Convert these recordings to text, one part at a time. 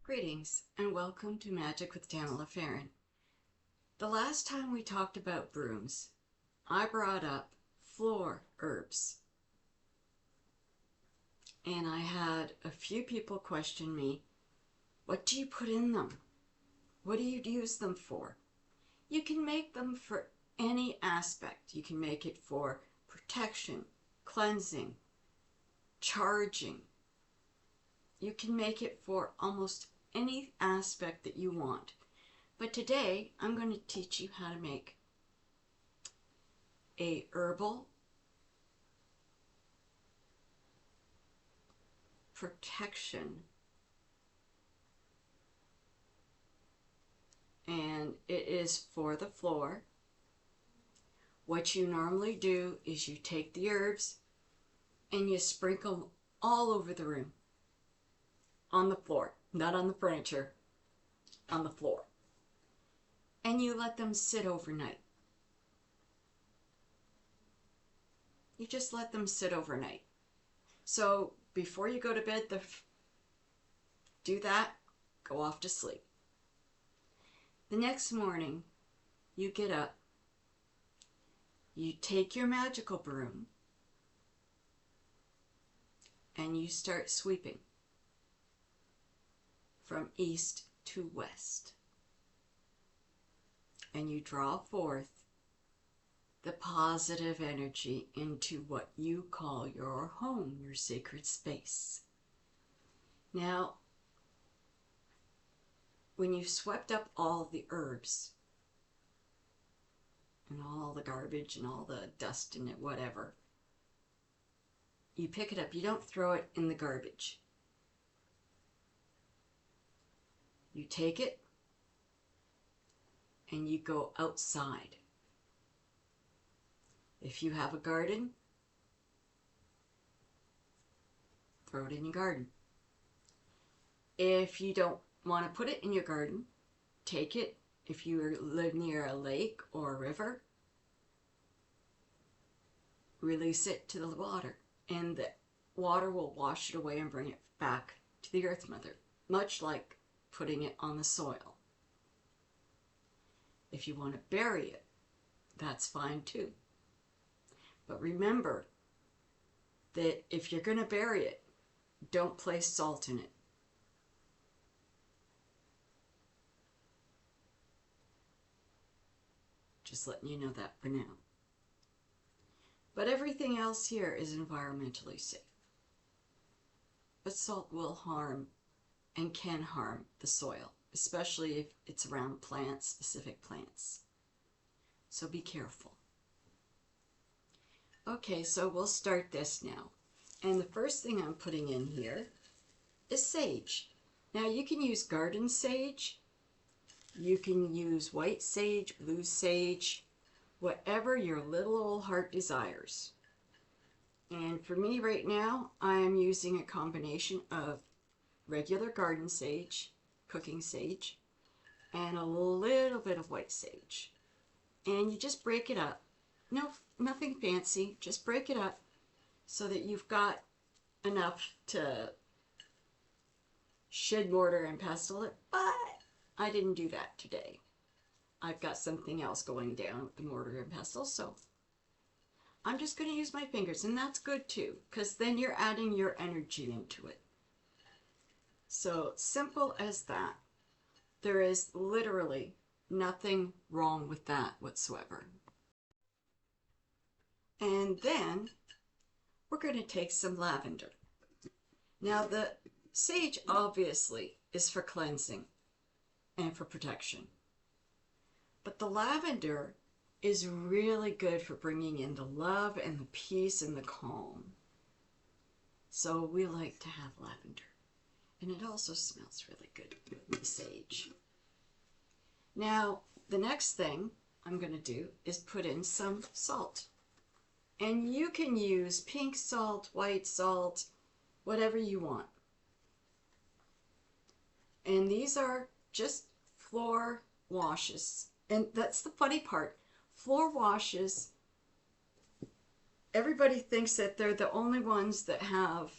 Greetings and welcome to Magic with Tamala Farron. The last time we talked about brooms, I brought up floor herbs. And I had a few people question me, what do you put in them? What do you use them for? You can make them for any aspect. You can make it for protection, cleansing, charging. You can make it for almost any aspect that you want. But today I'm going to teach you how to make a herbal protection, and it is for the floor. What you normally do is you take the herbs and you sprinkle them all over the room, on the floor, not on the furniture, on the floor, and you let them sit overnight. You just let them sit overnight. So before you go to bed, do that, go off to sleep. The next morning, you get up, you take your magical broom, and you start sweeping from east to west. And you draw forth the positive energy into what you call your home, your sacred space. Now, when you've swept up all the herbs and all the garbage and all the dust in it, whatever, you pick it up. You don't throw it in the garbage. You take it and you go outside. If you have a garden, throw it in your garden. If you don't want to put it in your garden, take it. If you live near a lake or a river, release it to the water, and the water will wash it away and bring it back to the Earth Mother, much like putting it on the soil. If you want to bury it, that's fine too. But remember that if you're going to bury it, don't place salt in it. Just letting you know that for now. But everything else here is environmentally safe. But salt will harm and can harm the soil, especially if it's around plants, specific plants. So be careful. Okay, so we'll start this now. And the first thing I'm putting in here is sage. Now you can use garden sage, you can use white sage, blue sage, whatever your little old heart desires. And for me right now, I am using a combination of regular garden sage, cooking sage, and a little bit of white sage. And you just break it up. No, nothing fancy, just break it up so that you've got enough to shed mortar and pestle it, but I didn't do that today. I've got something else going down with the mortar and pestle, so I'm just going to use my fingers, and that's good too, because then you're adding your energy into it. So simple as that. There is literally nothing wrong with that whatsoever. And then we're going to take some lavender. Now the sage obviously is for cleansing and for protection. But the lavender is really good for bringing in the love and the peace and the calm. So we like to have lavender. And it also smells really good with the sage. Now, the next thing I'm going to do is put in some salt. And you can use pink salt, white salt, whatever you want. And these are just floor washes. And that's the funny part. Floor washes, everybody thinks that they're the only ones that have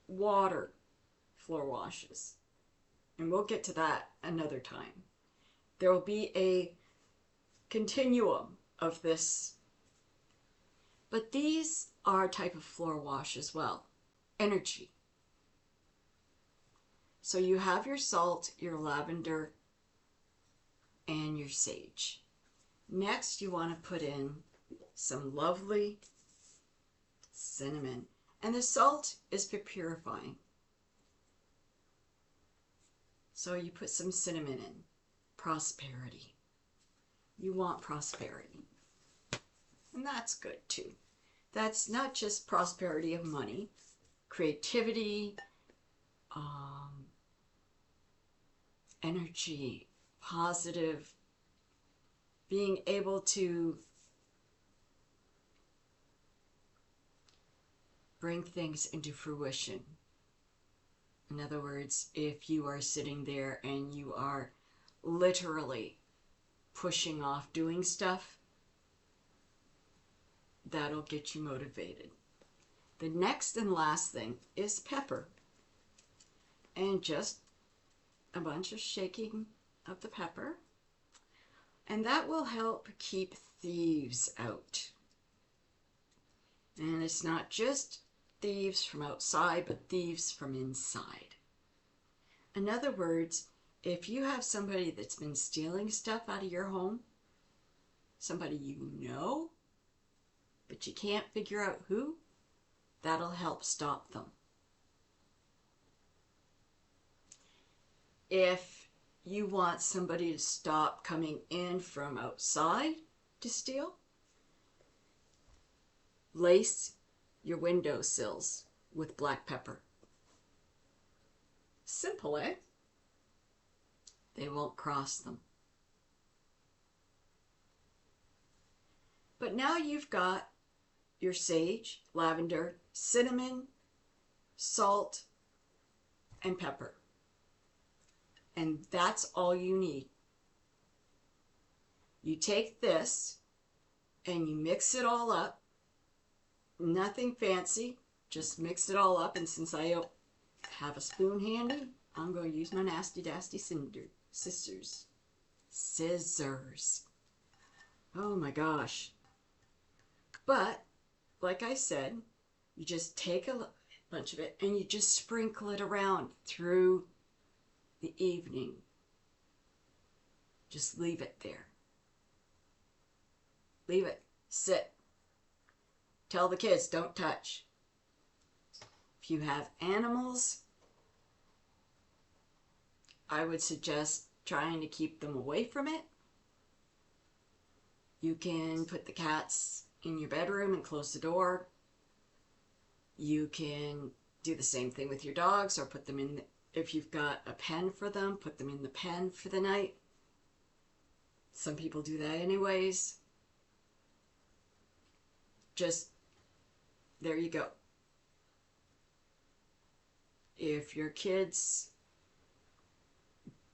water floor washes. and we'll get to that another time. There will be a continuum of this, but these are a type of floor wash as well. Energy. So you have your salt, your lavender, and your sage. Next, you want to put in some lovely cinnamon. And the salt is for purifying. So you put some cinnamon in. Prosperity. You want prosperity. And that's good too. That's not just prosperity of money, creativity, energy, positive, being able to bring things into fruition. In other words, if you are sitting there and you are literally pushing off doing stuff, that'll get you motivated. The next and last thing is pepper. And just a bunch of shaking of the pepper. And that will help keep thieves out. And it's not just thieves from outside, but thieves from inside. In other words, if you have somebody that's been stealing stuff out of your home, somebody you know, but you can't figure out who, that'll help stop them. If you want somebody to stop coming in from outside to steal, lace your windowsills with black pepper. Simple, eh? They won't cross them. But now you've got your sage, lavender, cinnamon, salt, and pepper. And that's all you need. You take this and you mix it all up. Nothing fancy, just mix it all up. And since I don't have a spoon handy, I'm going to use my nasty dasty scissors. Oh my gosh. But, like I said, you just take a bunch of it and you just sprinkle it around through the evening. Just leave it there. Leave it. Sit. Tell the kids, don't touch. If you have animals, I would suggest trying to keep them away from it. You can put the cats in your bedroom and close the door. You can do the same thing with your dogs, or put them in, if you've got a pen for them, put them in the pen for the night. Some people do that anyways. Just, there you go. If your kids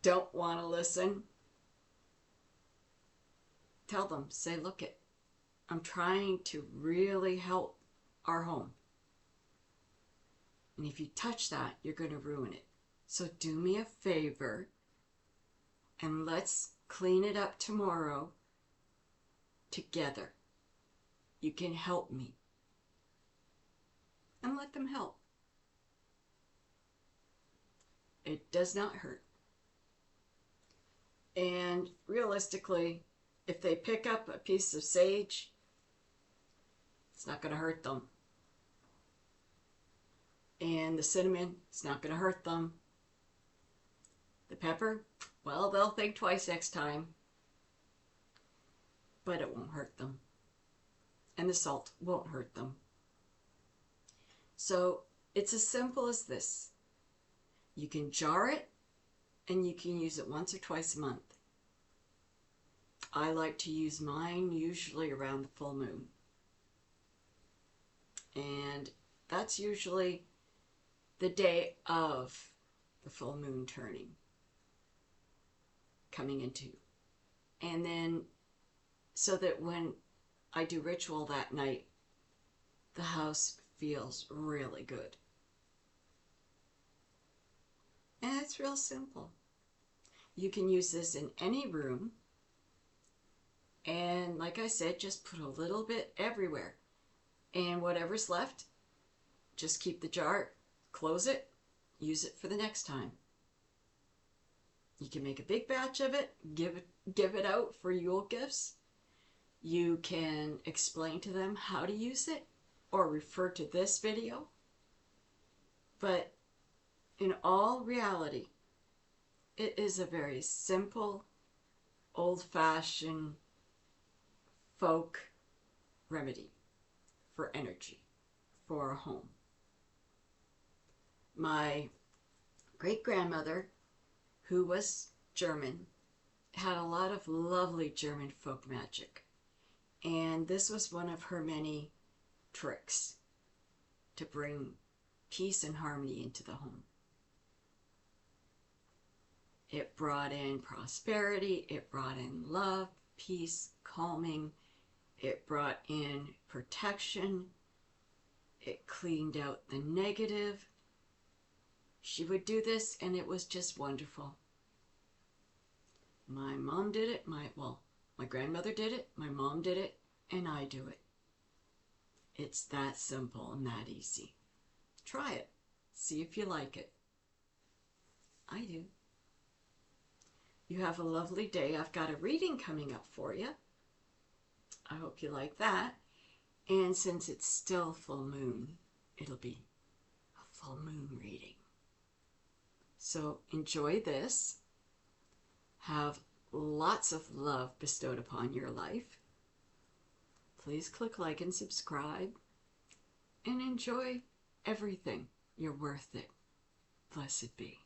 don't want to listen, tell them, say, look it, I'm trying to really help our home. And if you touch that, you're going to ruin it. So do me a favor and let's clean it up tomorrow together. You can help me. And let them help. It does not hurt. And realistically, if they pick up a piece of sage, it's not going to hurt them. And the cinnamon, it's not going to hurt them. The pepper, well, they'll think twice next time. But it won't hurt them. And the salt won't hurt them. So it's as simple as this. You can jar it and you can use it once or twice a month. I like to use mine usually around the full moon. And that's usually the day of the full moon turning, coming into. And then, so that when I do ritual that night, the house feels really good. And it's real simple. You can use this in any room. And like I said, just put a little bit everywhere. And whatever's left, just keep the jar, close it, use it for the next time. You can make a big batch of it, give it out for Yule gifts. You can explain to them how to use it or refer to this video. But in all reality, it is a very simple, old-fashioned folk remedy for energy, for a home. My great-grandmother, who was German, had a lot of lovely German folk magic. And this was one of her many tricks to bring peace and harmony into the home. It brought in prosperity, it brought in love, peace, calming, it brought in protection, it cleaned out the negative. She would do this and it was just wonderful. My mom did it, my grandmother did it, my mom did it, and I do it. It's that simple and that easy. Try it. See if you like it. I do. You have a lovely day. I've got a reading coming up for you. I hope you like that. And since it's still full moon, it'll be a full moon reading. So enjoy this. Have lots of love bestowed upon your life. Please click like and subscribe. And enjoy everything. You're worth it. Blessed be.